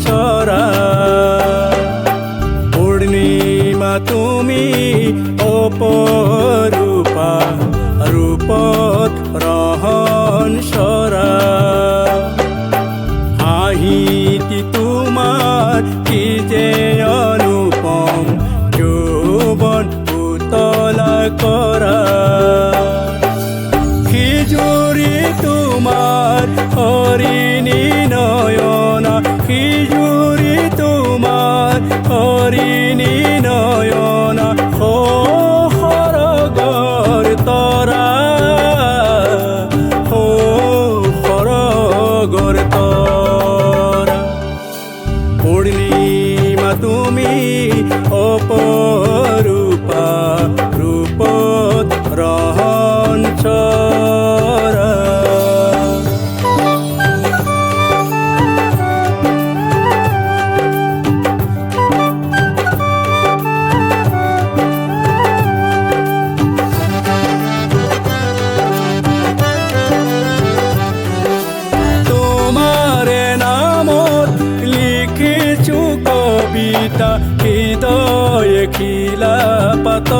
সরা। পূর্ণিমা তুমি অপরূপা, রূপত রহন সরা। হাঁহিটি তোমার কি যে অনুপম, যৌবন উতলা করা। খিজুরি তোমার হরিণী নয়না, খিজুরি তোমার হরিণী নয়না। ও সৰগৰ তৰা, ও সৰগৰ তৰা। পূৰ্ণিমা তুমি অপৰূপা, ৰূপত ৰহন সৰা। তোমারে নামত লিখিছো কবিতা, হৃদয়ে খিলা পাত।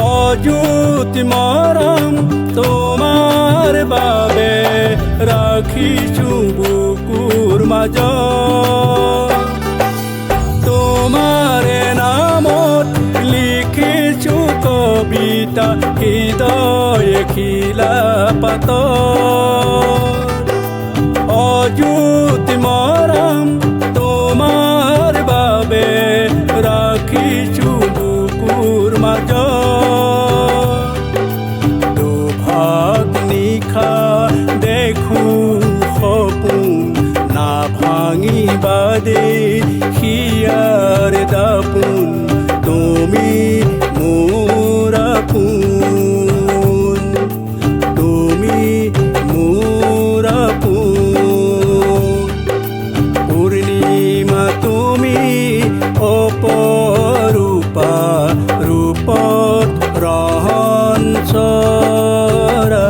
অযুতি মৰম তোমাৰ বাবে ৰাখিছো বুকুৰ মাজত। তোমাৰে নামত লিখিছো কবিতা, হৃদয়ে খিলা পাত। অযুতি মৰম তোমাৰ বাবে ৰাখিছো বুকুৰ মাজত। দুভাগ নিশা দেখো সপোন, না ভাঙিবা দেই হিয়াৰ দাপোন। তুমি মোৰ আপোন, তুমি মোৰ আপোন। পূৰ্ণিমা তুমি অপৰূপা, ৰূপত ৰহন সৰা।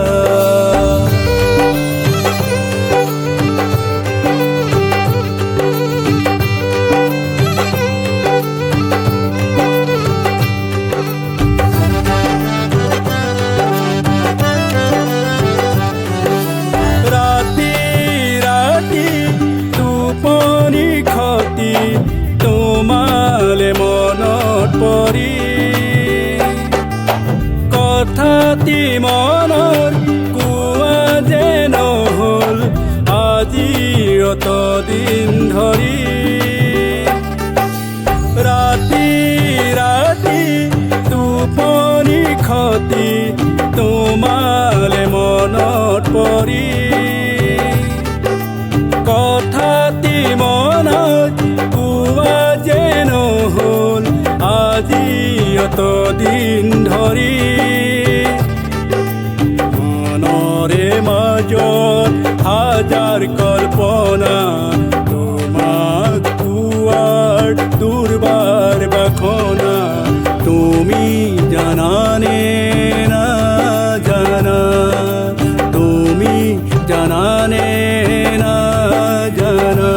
ৰাতি ৰাতি টোপনি খতি, তোমালে মনত পৰি। কথাটি মনৰ কোৱা যে নহ'ল, আজি অত দিন ধৰি। ৰাতি ৰাতি টোপনি খতি, তোমালে মনত পৰি। কথাটি মনত কোৱা যে নহ'ল, আজি অত দিন ধৰি। মনৰে মাজত হাজাৰ কল্পনা, তোমাক পোৱাৰ দুৰ্বাৰ বাসনা। তুমি জানানে নাজানা, তুমি জানানে নাজানা।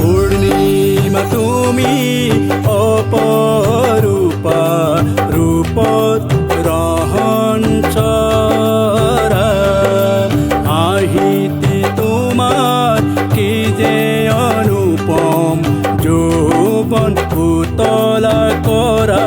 পূৰ্ণিমা তুমি অপৰূপা, ৰূপত ৰহন সৰা। হাঁহিটি তোমাৰ কি যে অনুপম, যৌবন উতলা কৰা।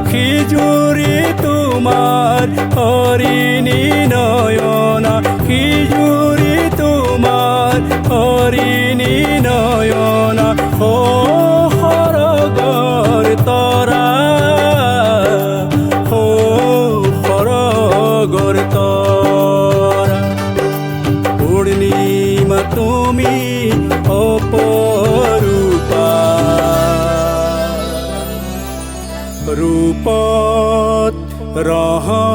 খিজুৰি তোমাৰ হৰিণী নয়না, খিজুৰি তোমাৰ হৰিণী নয়না। ও সৰগৰ তৰা, ও সৰগৰ তৰা। পূৰ্ণিমা তুমি অপৰূপা, ৰূপত ৰহন